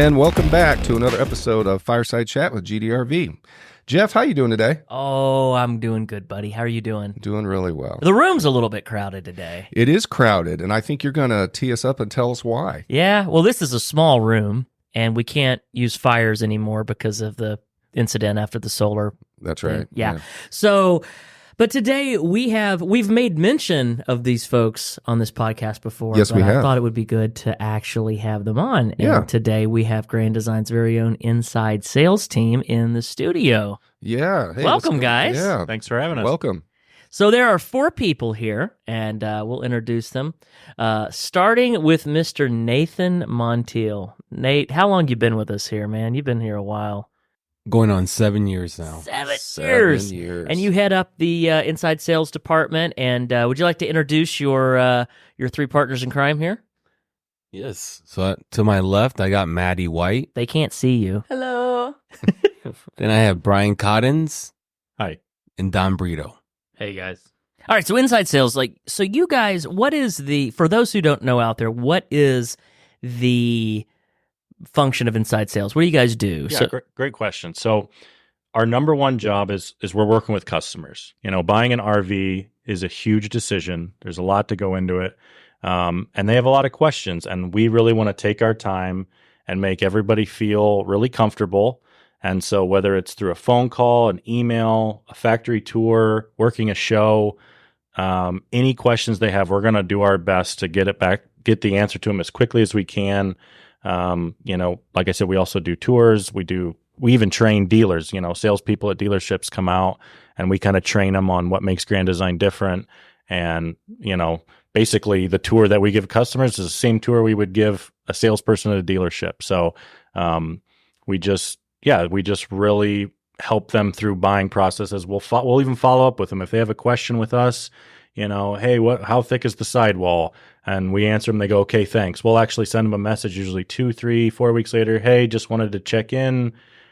And welcome back to another episode of Fireside Chat with GDRV. Jeff, how you doing today? Oh, I'm doing good, buddy. How are you doing? Doing really well. The room's a little bit crowded today. It is crowded, and I think you're going to tee us up and tell us why. Yeah, well, this is a small room, and we can't use fires anymore because of the incident after the solar. That's right. Yeah. So, but today we've made mention of these folks on this podcast before. Yes, but we have. I thought it would be good to actually have them on. Yeah. And today we have Grand Design's very own inside sales team in the studio. Yeah. Hey, Welcome, let's go. guys. Yeah. Thanks for having us. Welcome. So there are 4 people here, and we'll introduce them. Starting with Mr. Nathan Montiel. Nate, how long you been with us here, man? You've been here a while. Going on 7 years now. 7 years. And you head up the inside sales department. And would you like to introduce your 3 partners in crime here? Yes. So to my left, I got Maddie White. They can't see you. Hello. Then I have Brian Cottons Hi. and Don Brito. Hey, guys. All right, so inside sales, so you guys, for those who don't know out there, what is the function of inside sales? What do you guys do? Yeah, great question. So our number one job is we're working with customers. You know, buying an RV is a huge decision. There's a lot to go into it. And they have a lot of questions, and we really want to take our time and make everybody feel really comfortable. And so whether it's through a phone call, an email, a factory tour, working a show, any questions they have, we're going to do our best to get the answer to them as quickly as we can. You know, like I said, we also do tours. We even train dealers. You know, salespeople at dealerships come out, and we kind of train them on what makes Grand Design different. And, you know, basically the tour that we give customers is the same tour we would give a salesperson at a dealership. So we just really help them through buying processes. We'll even follow up with them if they have a question with us. You know, hey, how thick is the sidewall? And we answer them. They go, okay, thanks. We'll actually send them a message usually 2, 3, 4 weeks later. Hey, just wanted to check in.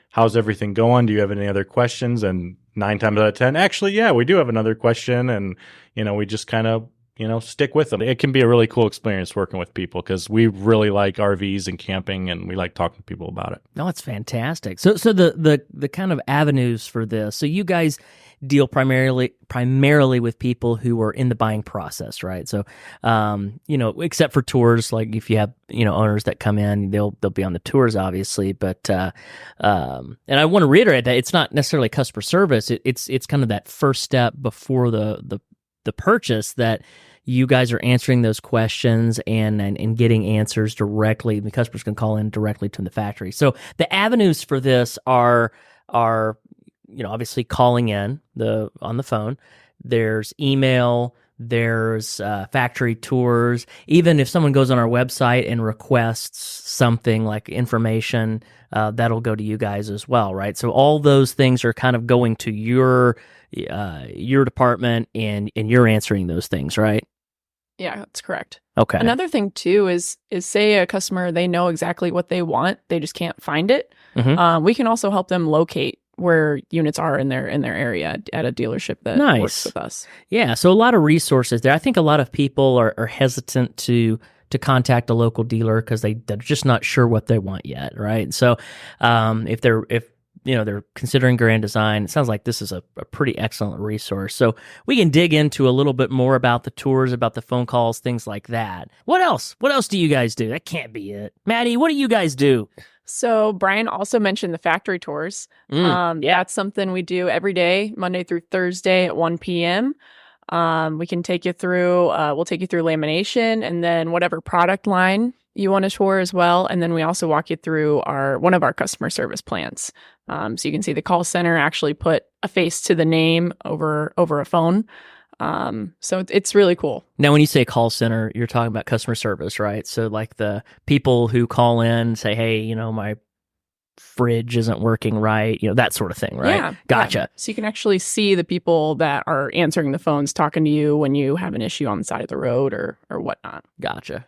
How's everything going? Do you have any other questions? And 9 times out of 10, actually, yeah, we do have another question. And, you know, we just kind of, you know, stick with them. It can be a really cool experience working with people because we really like RVs and camping, and we like talking to people about it. No, it's fantastic. So the kind of avenues for this. So you guys deal primarily with people who are in the buying process, right? So, you know, except for tours, like if you have, you know, owners that come in, they'll be on the tours, obviously. But and I want to reiterate that it's not necessarily customer service. It's kind of that first step before the purchase that you guys are answering those questions and getting answers directly. The customers can call in directly to the factory. So the avenues for this are you know, obviously calling in on the phone. There's email. There's factory tours. Even if someone goes on our website and requests something like information, that'll go to you guys as well, right? So all those things are kind of going to your department, and you're answering those things, right? Yeah, that's correct. Okay. Another thing too is say a customer, they know exactly what they want, they just can't find it. Mhm. We can also help them locate where units are in their area at a dealership that Nice. works with us. Yeah, so a lot of resources there. I think a lot of people are hesitant to contact a local dealer because they're just not sure what they want yet, right? So if you know, they're considering Grand Design, it sounds like this is a pretty excellent resource. So we can dig into a little bit more about the tours, about the phone calls, things like that. What else? What else do you guys do? That can't be it. Maddie, what do you guys do? So Brian also mentioned the factory tours. Yeah. That's something we do every day, Monday through Thursday at 1 p.m. We can take you through, we'll take you through lamination and then whatever product line you want to tour as well. And then we also walk you through one of our customer service plans. So you can see the call center actually put a face to the name over a phone. So it's really cool. Now, when you say call center, you're talking about customer service, right? So like the people who call in and say, hey, you know, my fridge isn't working right, you know, that sort of thing, right? Yeah. Gotcha. Yeah. So you can actually see the people that are answering the phones talking to you when you have an issue on the side of the road or whatnot. Gotcha.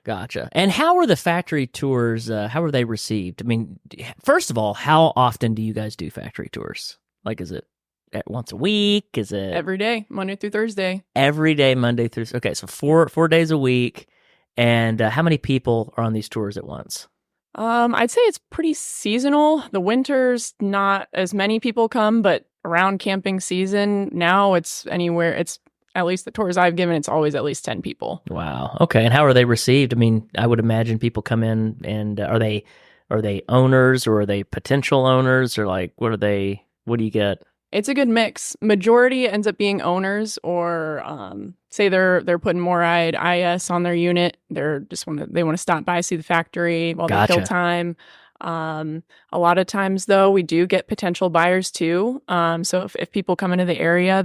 And how are the factory tours, how are they received? I mean, first of all, how often do you guys do factory tours? Like, is it once a week? Is it Every day, Monday through Thursday. every day, Monday through? Okay, so four days a week. And how many people are on these tours at once? I'd say it's pretty seasonal. The winters, not as many people come, but around camping season, now it's anywhere. It's at least the tours I've given, it's always at least 10 people. Wow. Okay. And how are they received? I mean, I would imagine people come in and are they owners or are they potential owners or like what do you get? It's a good mix. Majority ends up being owners or say they're putting MORryde IS on their unit. They want to stop by, see the factory while they kill time. A lot of times though, we do get potential buyers too. So if people come into the area,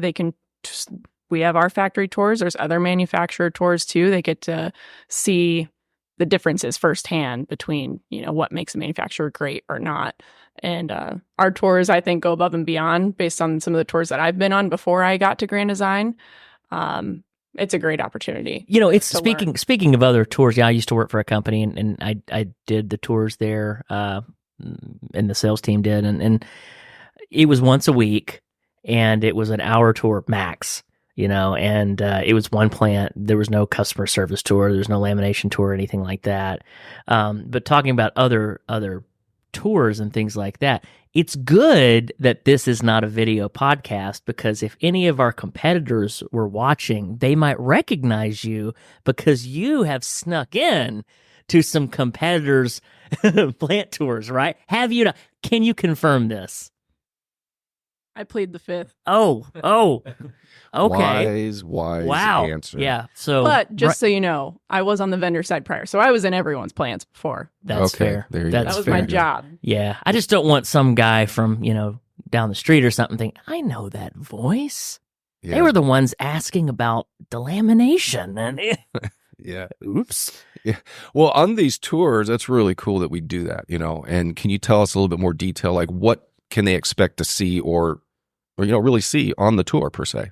we have our factory tours. There's other manufacturer tours too. They get to see the differences firsthand between, what makes a manufacturer great or not. And our tours, I think, go above and beyond based on some of the tours that I've been on before I got to Grand Design. It's a great opportunity. It's speaking of other tours. Yeah, I used to work for a company and I did the tours there, and the sales team did, and it was once a week, and it was an hour tour max. And it was one plant. There was no customer service tour. There's no lamination tour or anything like that. But talking about other tours and things like that, it's good that this is not a video podcast because if any of our competitors were watching, they might recognize you because you have snuck in to some competitors' plant tours, right? Have you? Can you confirm this? I plead the fifth. Oh, okay. Wise wow. answer. Yeah. So, but just so you know, I was on the vendor side prior, so I was in everyone's plants before. That's okay, fair. There you That's go. That was fair. my job. Yeah, I just don't want some guy from down the street or something think I know that voice. Yeah. They were the ones asking about delamination, and Yeah. oops. Yeah. Well, on these tours, that's really cool that we do that, And can you tell us a little bit more detail, like what can they expect to see or really see on the tour per se?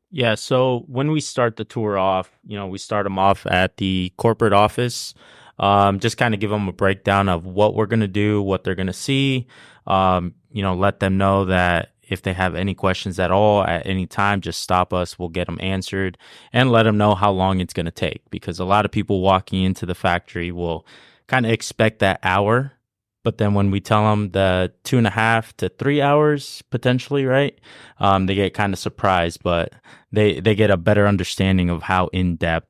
Yeah, so when we start the tour off, we start them off at the corporate office, just kind of give them a breakdown of what we're going to do, what they're going to see, let them know that if they have any questions at all at any time, just stop us, we'll get them answered, and let them know how long it's going to take, because a lot of people walking into the factory will kind of expect that hour. But then when we tell them the 2.5 to 3 hours potentially, right, they get kind of surprised, but they get a better understanding of how in-depth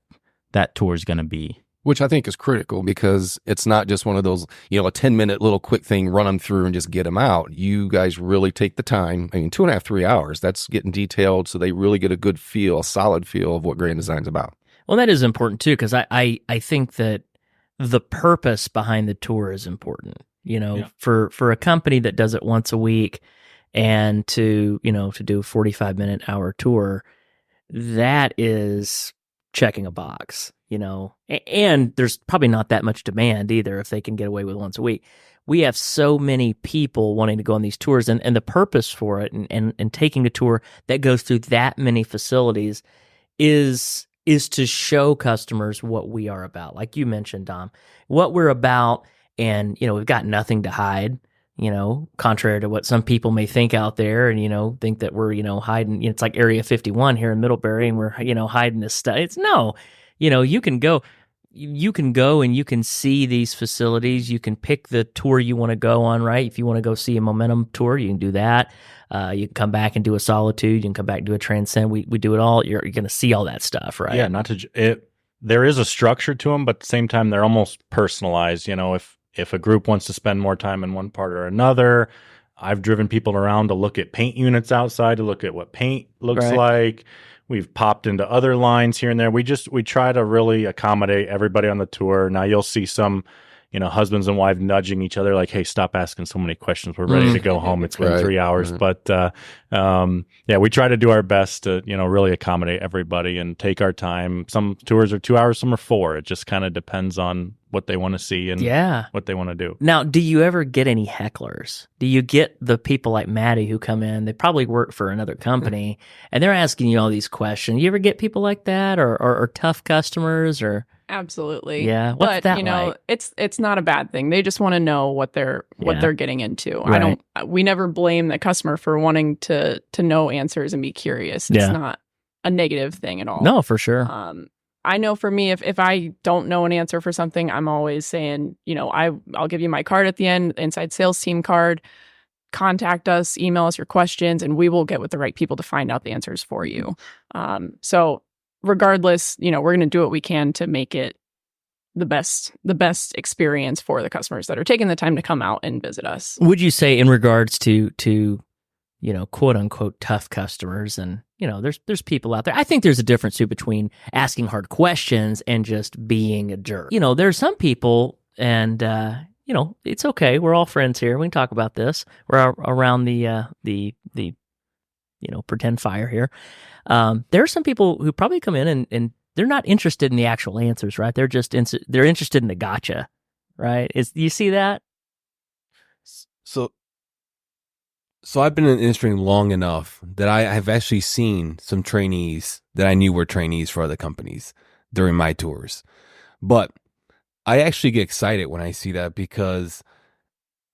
that tour is going to be. Which I think is critical because it's not just one of those, a 10-minute little quick thing, run them through and just get them out. You guys really take the time. 2.5, 3 hours, that's getting detailed so they really get a solid feel of what Grand Design's about. Well, that is important too, because I think that the purpose behind the tour is important. For a company that does it once a week and to do a 45-minute hour tour, that is checking a box, and there's probably not that much demand either if they can get away with once a week. We have so many people wanting to go on these tours, and the purpose for it and taking a tour that goes through that many facilities is to show customers what we are about. Like you mentioned, Dom, what we're about. And, we've got nothing to hide, contrary to what some people may think out there and, think that we're, hiding. It's like Area 51 here in Middlebury and we're, hiding this stuff. You can go and you can see these facilities. You can pick the tour you want to go on, right? If you want to go see a Momentum tour, you can do that. You can come back and do a Solitude. You can come back and do a Transcend. We do it all. You're going to see all that stuff, right? Yeah, there is a structure to them, but at the same time, they're almost personalized. If a group wants to spend more time in one part or another, I've driven people around to look at paint units outside, to look at what paint looks like. We've popped into other lines here and there. We try to really accommodate everybody on the tour. Now you'll see some, husbands and wives nudging each other like, hey, stop asking so many questions. We're ready to go home. It's been 3 hours. But we try to do our best to, really accommodate everybody and take our time. Some tours are 2 hours, some are 4. It just kind of depends on what they want to see and what they want to do. Now, do you ever get any hecklers? Do you get the people like Maddie who come in, they probably work for another company, and they're asking you all these questions? You ever get people like that or tough customers or... Absolutely. Yeah. What's that like? It's not a bad thing. They just want to know what they're getting into. Right. We never blame the customer for wanting to know answers and be curious. It's not a negative thing at all. No, for sure. I know for me, if I don't know an answer for something, I'm always saying, I'll give you my card at the end, inside sales team card. Contact us, email us your questions, and we will get with the right people to find out the answers for you. So regardless, we're going to do what we can to make it the best experience for the customers that are taking the time to come out and visit us. Would you say in regards to quote unquote tough customers, and there's people out there. I think there's a difference too between asking hard questions and just being a jerk. There's some people, and it's okay. We're all friends here. We can talk about this. We're around the pretend fire here. There are some people who probably come in and they're not interested in the actual answers, right? They're just they're interested in the gotcha, right? You see that? So I've been in the industry long enough that I have actually seen some trainees that I knew were trainees for other companies during my tours. But I actually get excited when I see that, because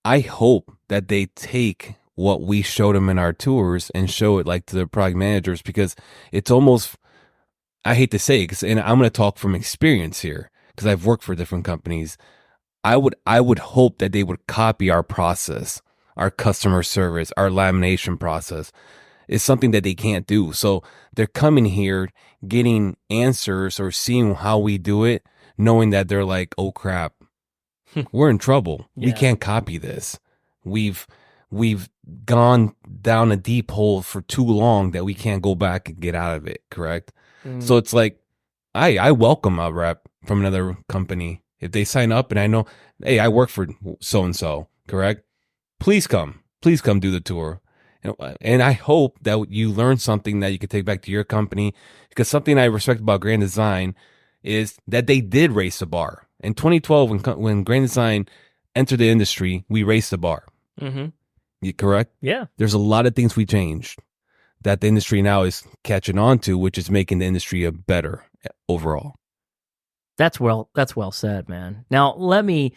I hope that they take what we showed them in our tours and show it to the product managers, because it's almost, I hate to say it, and I'm going to talk from experience here because I've worked for different companies. I would hope that they would copy our process, our customer service, our lamination process. Is something that they can't do. So they're coming here, getting answers or seeing how we do it, knowing that they're like, oh crap, we're in trouble. Yeah. We can't copy this. We've gone down a deep hole for too long that we can't go back and get out of it. Correct. So it's like, I welcome a rep from another company. If they sign up and I know, hey, I work for so-and-so, correct? Please come do the tour. And I hope that you learn something that you can take back to your company, because something I respect about Grand Design is that they did raise the bar. In 2012, when Grand Design entered the industry, we raised the bar. Mm-hmm. You correct? Yeah. There's a lot of things we changed that the industry now is catching on to, which is making the industry a better overall. That's well said, man. Now let me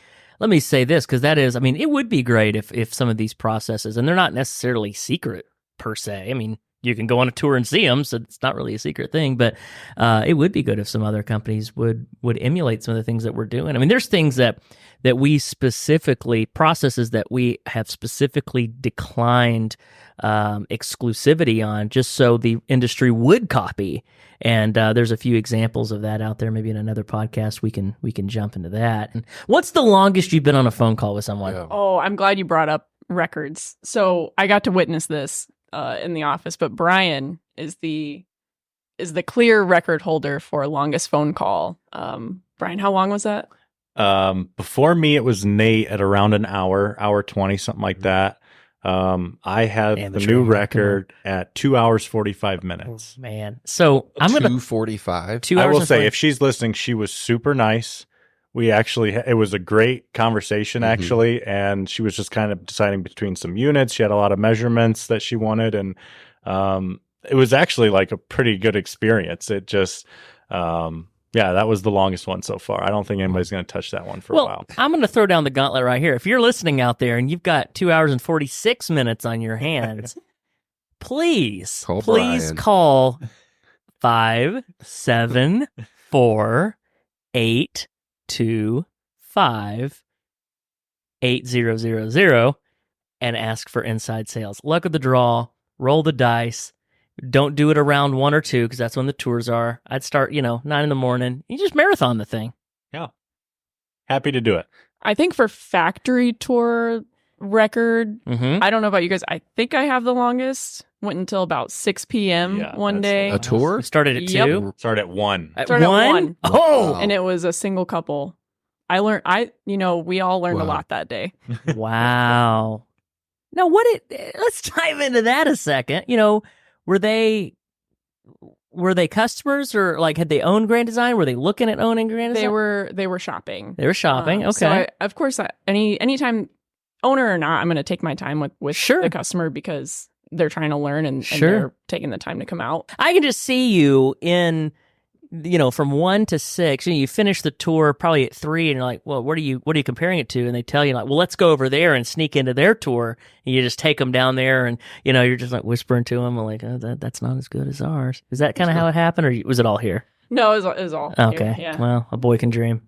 say this, because that is, it would be great if some of these processes, and they're not necessarily secret per se. You can go on a tour and see them, so it's not really a secret thing. But it would be good if some other companies would emulate some of the things that we're doing. There's things that we specifically, processes that we have specifically declined exclusivity on, just so the industry would copy. And there's a few examples of that out there. Maybe in another podcast we can jump into that. And what's the longest you've been on a phone call with someone? Yeah. Oh, I'm glad you brought up records. So I got to witness this in the office, but Brian is the clear record holder for longest phone call. Brian, how long was that? Before me, it was Nate at around an hour 20, something like that. I have the new record at 2 hours 45 minutes. Oh, man. So I'm gonna 2:45. 2 I hours. will and say, 40 if she's listening, she was super nice. We actually, it was a great conversation actually, and she was just kind of deciding between some units. She had a lot of measurements that she wanted, and it was actually like a pretty good experience. It just, yeah, that was the longest one so far. I don't think anybody's going to touch that one for a while. I'm going to throw down the gauntlet right here. If you're listening out there and you've got 2 hours and 46 minutes on your hands, please Brian. call 574-825-8000 and ask for inside sales. Luck of the draw, roll the dice. Don't do it around 1 or 2, because that's when the tours are. I'd start, 9 in the morning. You just marathon the thing. Yeah. Happy to do it. I think for factory tour record, Mm-hmm. I don't know about you guys. I think I have the longest. Went until about 6 p.m. Yeah, one that's day. A tour? We started at Yep. 2. Start at 1. Started at 1. Oh, Wow. And it was a single couple. We all learned a Wow. lot that day. wow. Now, let's dive into that a second. Were they customers, or had they owned Grand Design? Were they looking at owning Grand Design? They were shopping. They were shopping. Okay. So of course, anytime, owner or not, I'm going to take my time with Sure. the customer, because they're trying to learn and Sure. they're taking the time to come out. I can just see you in, from 1 to 6. You finish the tour probably at 3, and you're like, well, what are you comparing it to? And they tell you, well, let's go over there and sneak into their tour. And you just take them down there, and you're just whispering to them, like, that's not as good as ours. Is that kind of how it happened, or was it all here? No, it was all. Okay. Yeah. Well, a boy can dream.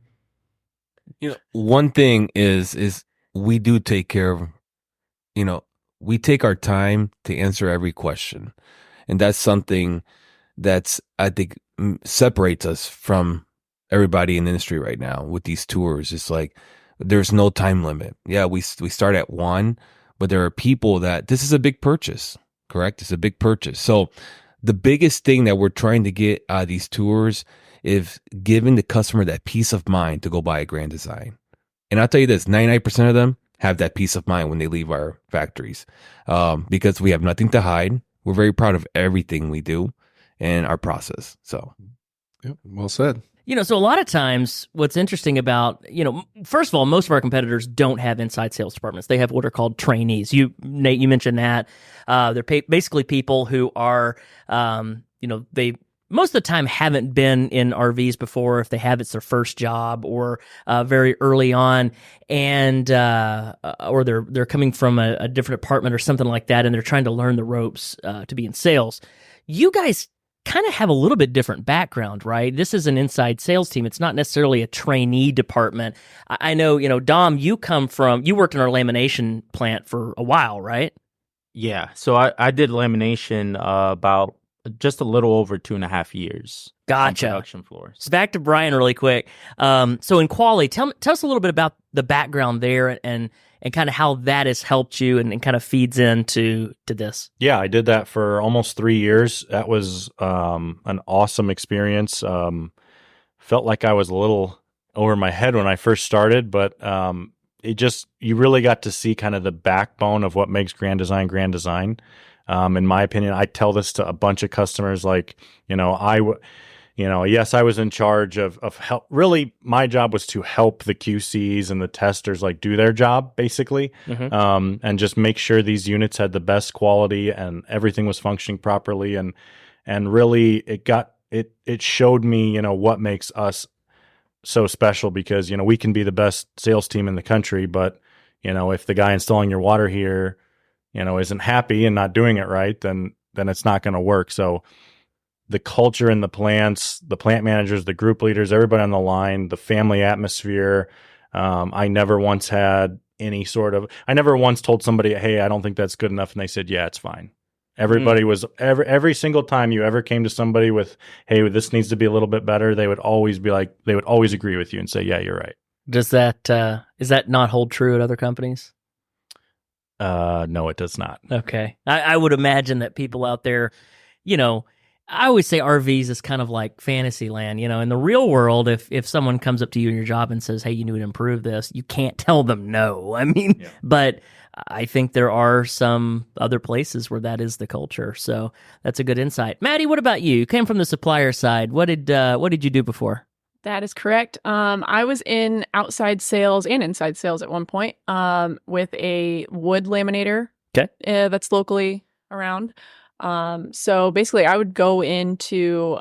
One thing is we do take care of, we take our time to answer every question. And that's something that's, I think, separates us from everybody in the industry right now with these tours. It's like, there's no time limit. Yeah, we start at 1, but there are people that this is a big purchase, correct? It's a big purchase. So the biggest thing that we're trying to get out of these tours is giving the customer that peace of mind to go buy a Grand Design. And I'll tell you this, 99% of them have that peace of mind when they leave our factories, because we have nothing to hide. We're very proud of everything we do and our process. So, Yep, well said. So a lot of times what's interesting about, first of all, most of our competitors don't have inside sales departments. They have what are called trainees. Nate, you mentioned that. They're basically people who are, they most of the time haven't been in RVs before. If they have, it's their first job or very early on, and or they're coming from a different department or something like that, and they're trying to learn the ropes to be in sales. You guys kind of have a little bit different background, right? This is an inside sales team. It's not necessarily a trainee department. I know, Dom, you worked in our lamination plant for a while, right? Yeah. So I did lamination about just a little over 2.5 years. Gotcha. On production floors. So back to Brian really quick. So in quality, tell us a little bit about the background there and kind of how that has helped you and kind of feeds into this. Yeah, I did that for almost 3 years. That was an awesome experience. Felt like I was a little over my head when I first started, but you really got to see kind of the backbone of what makes Grand Design Grand Design. In my opinion, I tell this to a bunch of customers, like, yes, I was in charge of help. Really, my job was to help the QCs and the testers do their job, basically, and just make sure these units had the best quality and everything was functioning properly. And really, it showed me, what makes us so special, because we can be the best sales team in the country, but if the guy installing your water heater isn't happy and not doing it right, then it's not going to work. So the culture in the plants, the plant managers, the group leaders, everybody on the line, the family atmosphere. I never once told somebody, hey, I don't think that's good enough. And they said, yeah, it's fine. Everybody was every single time you ever came to somebody with, hey, this needs to be a little bit better, they would always agree with you and say, yeah, you're right. Does that, is that not hold true at other companies? No, it does not. Okay. I would imagine that people out there, I always say RVs is kind of like fantasy land. In the real world, if someone comes up to you in your job and says, hey, you need to improve this, you can't tell them no. But I think there are some other places where that is the culture. So that's a good insight. Maddie, what about you? You came from the supplier side. What did you do before? That is correct. I was in outside sales and inside sales at one point with a wood laminator. Okay. That's locally around. So basically, I would go into,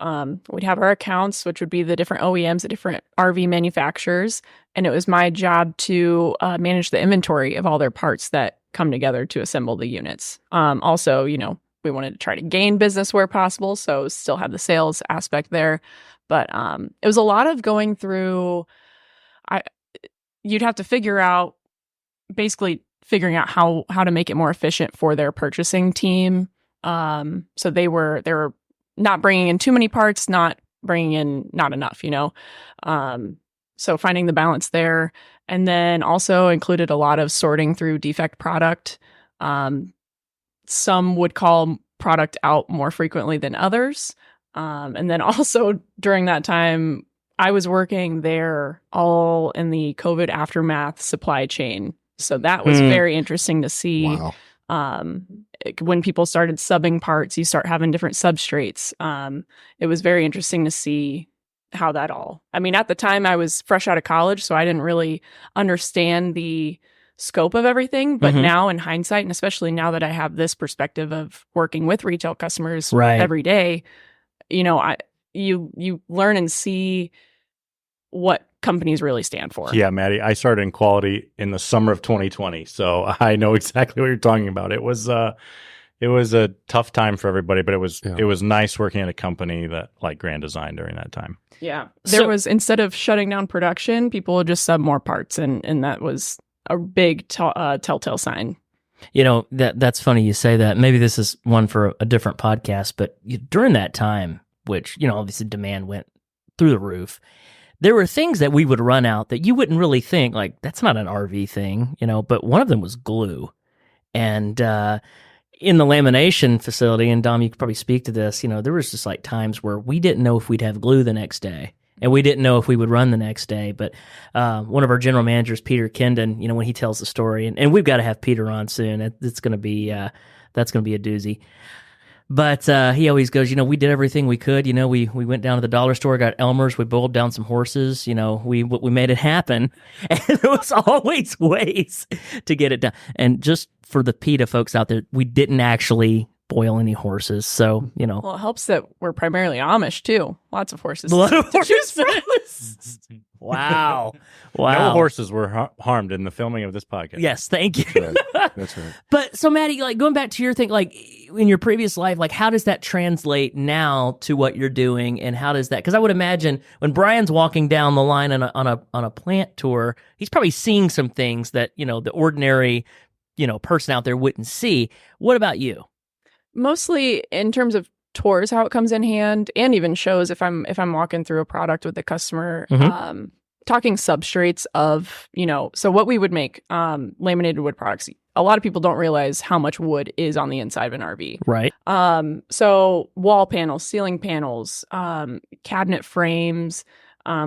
we'd have our accounts, which would be the different OEMs, the different RV manufacturers. And it was my job to manage the inventory of all their parts that come together to assemble the units. Also, we wanted to try to gain business where possible, so still have the sales aspect there. But it was a lot of going through, you'd have to figure out how to make it more efficient for their purchasing team. So they were not bringing in too many parts, not bringing in not enough, so finding the balance there. And then also included a lot of sorting through defect product. Some would call product out more frequently than others. And then also during that time, I was working there all in the COVID aftermath supply chain. So that was very interesting to see. Wow. When people started subbing parts, you start having different substrates. It was very interesting to see how that all, at the time I was fresh out of college, so I didn't really understand the scope of everything. But now in hindsight, and especially now that I have this perspective of working with retail customers every day, you learn and see what companies really stand for. Yeah, Maddie, I started in quality in the summer of 2020, so I know exactly what you're talking about. It was it was a tough time for everybody, but Yeah. it was nice working at a company that like Grand Design during that time. Yeah. So- There was, instead of shutting down production, people would just sub more parts. And that was a big telltale sign. You know, that's funny you say that. Maybe this is one for a different podcast, but during that time, which, you know, obviously demand went through the roof, there were things that we would run out that you wouldn't really think, like, that's not an RV thing, you know, but one of them was glue. And in the lamination facility, and Dom, you could probably speak to this, you know, there was just like times where we didn't know if we'd have glue the next day. And we didn't know if we would run the next day. But one of our general managers, Peter Kendon, you know, when he tells the story, and we've got to have Peter on soon. It's going to be that's going to be a doozy. But he always goes, you know, we did everything we could. You know, we went down to the dollar store, got Elmer's, we boiled down some horses. You know, we made it happen, and there was always ways to get it done. And just for the PETA folks out there, we didn't actually boil any horses. So, you know, Well, it helps that we're primarily Amish too. Lots of horses. a lot of to choose from. horses. Wow. No horses were harmed in the filming of this podcast. Yes, thank you. That's right. But so, Maddie, like going back to your thing, like in your previous life, like how does that translate now to what you're doing, and how does that? Because I would imagine when Brian's walking down the line on a plant tour, he's probably seeing some things that, you know, the ordinary, you know, person out there wouldn't see. What about you? Mostly in terms of tours, how it comes in hand, and even shows if I'm walking through a product with the customer. Mhm. Talking substrates of, you know, so what we would make, laminated wood products. A lot of people don't realize how much wood is on the inside of an RV. Right. So wall panels, ceiling panels, cabinet frames.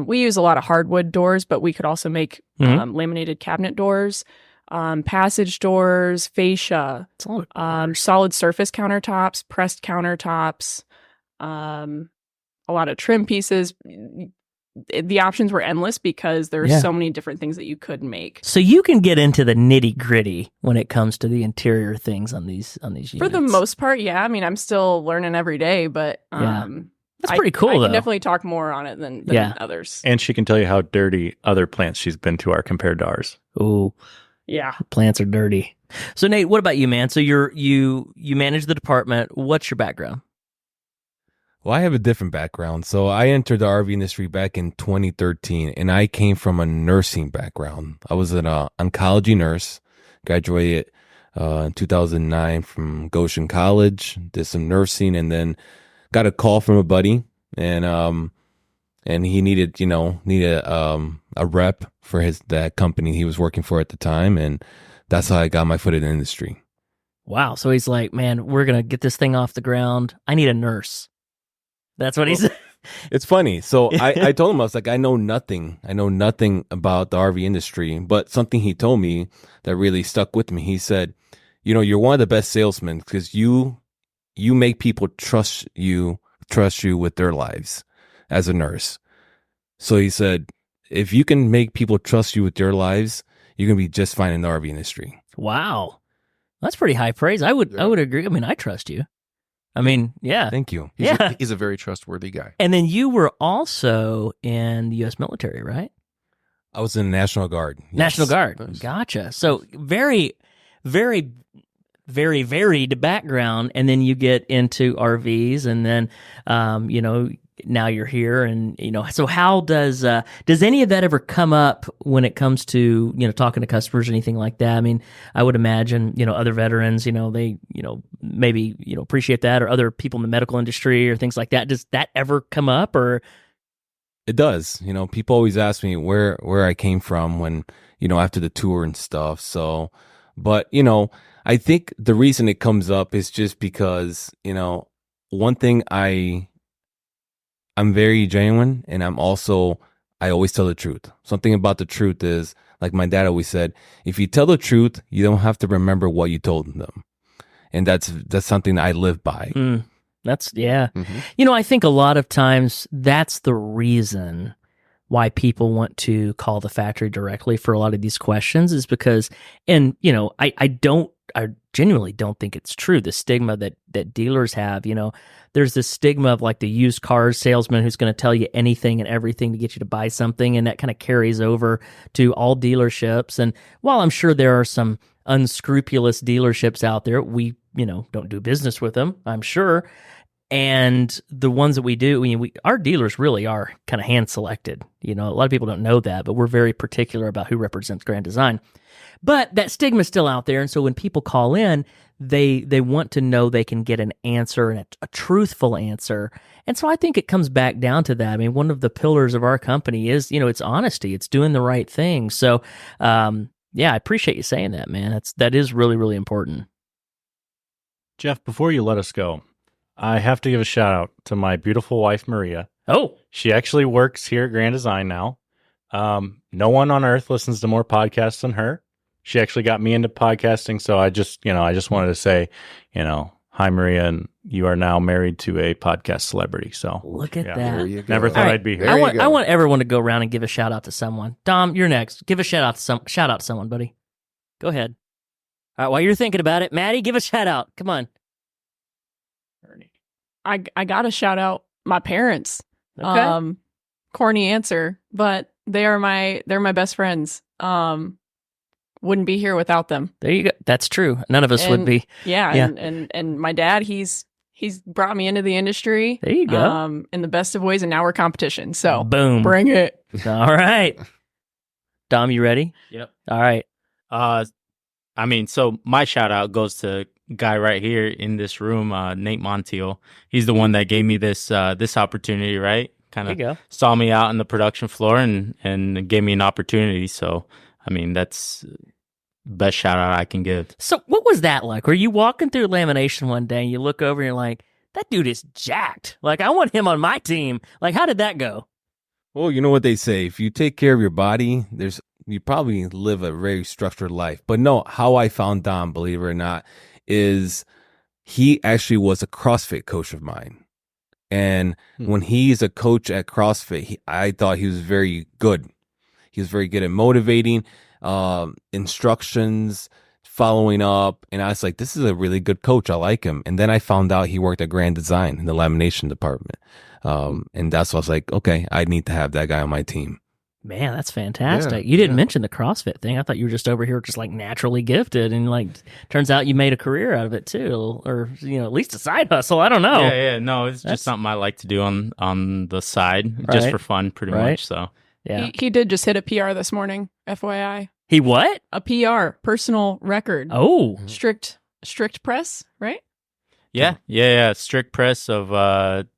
We use a lot of hardwood doors, but we could also make Mhm. laminated cabinet doors, passage doors, fascia, It's a lot of- solid surface countertops, pressed countertops, a lot of trim pieces. The options were endless because there are Yeah. so many different things that you could make. So you can get into the nitty gritty when it comes to the interior things on these units. For the most part, yeah. I mean, I'm still learning every day, but Yeah. That's pretty cool, I though. can definitely talk more on it than Yeah. others. And she can tell you how dirty other plants she's been to are compared to ours. Ooh. Yeah. Plants are dirty. So Nate, what about you, man? So you manage the department. What's your background? Well, I have a different background. So I entered the RV industry back in 2013, and I came from a nursing background. I was an oncology nurse, graduated in 2009 from Goshen College, did some nursing, and then got a call from a buddy, and he needed a rep for that company he was working for at the time, and that's how I got my foot in the industry. Wow. So he's like, man, we're gonna get this thing off the ground. I need a nurse. That's what he said. It's funny. So I told him, I was like, I know nothing about the RV industry, but something he told me that really stuck with me. He said, you know, you're one of the best salesmen because you make people trust you with their lives as a nurse. So he said, if you can make people trust you with their lives, you're going to be just fine in the RV industry. Wow. That's pretty high praise. I would agree. I mean, I trust you. I mean, yeah. Thank you. He's a very trustworthy guy. And then you were also in the U.S. military, right? I was in the National Guard. Yes. National Guard. Nice. Gotcha. So very, very, very varied background. And then you get into RVs, and then, you know, now you're here, and you know. So how does any of that ever come up when it comes to, you know, talking to customers or anything like that? I mean, I would imagine, you know, other veterans, you know, they, you know, maybe, you know, appreciate that, or other people in the medical industry or things like that. Does that ever come up? Or It does. You know, people always ask me where I came from when, you know, after the tour and stuff. So, but, you know, I think the reason it comes up is just because, you know, one thing I'm very genuine, and I always tell the truth. Something about the truth is, like my dad always said, if you tell the truth, you don't have to remember what you told them. And that's something that I live by. that's, yeah. Mhm. You know, I think a lot of times that's the reason why people want to call the factory directly for a lot of these questions, is because, and, you know, I genuinely don't think it's true. The stigma that dealers have, you know, there's this stigma of like the used cars salesman who's going to tell you anything and everything to get you to buy something. And that kind of carries over to all dealerships. And while I'm sure there are some unscrupulous dealerships out there, we don't do business with them, I'm sure. And the ones that we do, our dealers really are kind of hand selected. A lot of people don't know that, but we're very particular about who represents Grand Design. But that stigma's still out there, and so when people call in, they want to know they can get an answer and a truthful answer. And so I think it comes back down to that. I mean, one of the pillars of our company is, it's honesty. It's doing the right thing. So, I appreciate you saying that, man. That is really, really important. Jeff, before you let us go, I have to give a shout out to my beautiful wife, Maria. Oh, She actually works here at Grand Design now. No one on earth listens to more podcasts than her. She actually got me into podcasting. So I just wanted to say, hi, Maria, and you are now married to a podcast celebrity. So look at yeah. that. There you go. Never thought All right. I'd be here. There you I go. want everyone to go around and give a shout out to someone. Dom, you're next. Give a shout out to someone, buddy. Go ahead. All right, while you're thinking about it, Maddie, give a shout out. Come on. I got to shout out my parents. Okay. Corny answer, but they're my best friends. Wouldn't be here without them. There you go. That's true. None of us would And- be. Yeah, Yeah. And my dad, he's brought me into the industry. There you go. In the best of ways, and now we're competition. So Boom. bring it. All right. Dom, you ready? Yep. All right. So my shout out goes to guy right here in this room, Nate Montiel. He's the one that gave me this opportunity, right? Kind There you of go. saw me out on the production floor and gave me an opportunity. So, that's the best shout out I can give. So what was that like? Were you walking through lamination one day and you look over and you're like, that dude is jacked. Like, I want him on my team. Like, how did that go? Well, you know what they say. If you take care of your body, you probably live a very structured life. But no, how I found Dom, believe it or not, is he actually was a CrossFit coach of mine. And when he's a coach at CrossFit, I thought he was very good. He was very good at motivating, instructions, following up. And I was like, this is a really good coach. I like him. And then I found out he worked at Grand Design in the lamination department. And that's why I was like, okay, I need to have that guy on my team. Man, that's fantastic. Yeah, You didn't yeah. mention the CrossFit thing. I thought you were just over here just like naturally gifted and like turns out you made a career out of it too, or at least a side hustle. I don't know. Yeah, no, it's That's- just something I like to do on the side, just Right. for fun, pretty Right. much. So Yeah. He did just hit a PR this morning. FYI, He what? a PR, personal record. Oh, Strict press, right? yeah, strict press of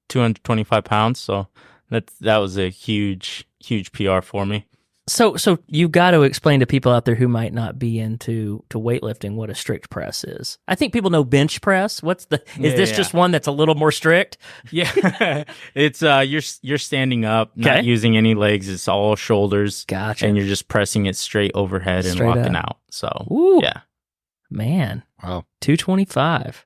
225 pounds. So that was a huge PR for me. so you got to explain to people out there who might not be into weightlifting what a strict press is. I think people know bench press. Is this Yeah. just one that's a little more strict? Yeah, it's you're standing up, Okay. not using any legs. It's all shoulders, Gotcha. and you're just pressing it straight overhead and Straight walking up. out. So Ooh. yeah, Man, Wow. 225.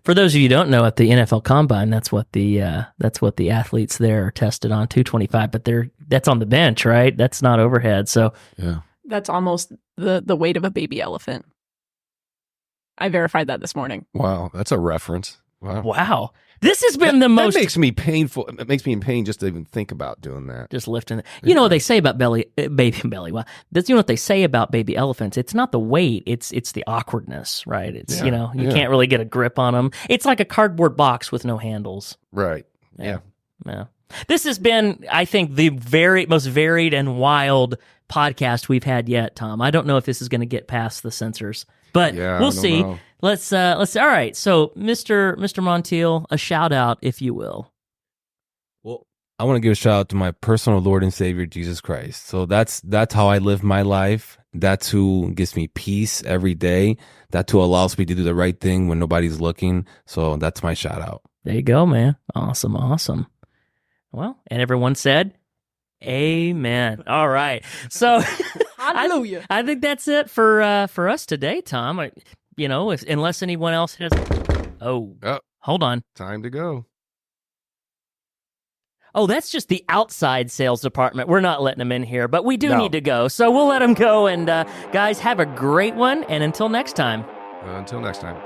For those of you who don't know, at the NFL Combine, that's what the athletes there are tested on, 225. But that's on the bench, right? That's not overhead. So Yeah. That's almost the weight of a baby elephant. I verified that this morning. Wow. That's a reference. Wow. wow, this has been the That most. makes me painful. It makes me in pain just to even think about doing that. Just lifting it. You know what they say about baby belly. Well, that's what they say about baby elephants. It's not the weight. It's the awkwardness, right? It's Yeah, you yeah. can't really get a grip on them. It's like a cardboard box with no handles. Right. Yeah. Yeah. This has been, I think, the most varied and wild podcast we've had yet, Tom. I don't know if this is going to get past the censors, but Yeah, I we'll don't see. know. Let's all right. So, Mr. Montiel, a shout out, if you will. Well, I want to give a shout out to my personal Lord and Savior, Jesus Christ. So that's how I live my life. That's who gives me peace every day. That's who allows me to do the right thing when nobody's looking. So that's my shout out. There you go, man. Awesome. Well, and everyone said, amen. All right. So, Hallelujah. I think that's it for us today, Tom. Unless anyone else has. Oh, hold on. Time to go. Oh, that's just the outside sales department. We're not letting them in here, but we do No. need to go. So we'll let them go. And guys, have a great one. And until next time. Until next time.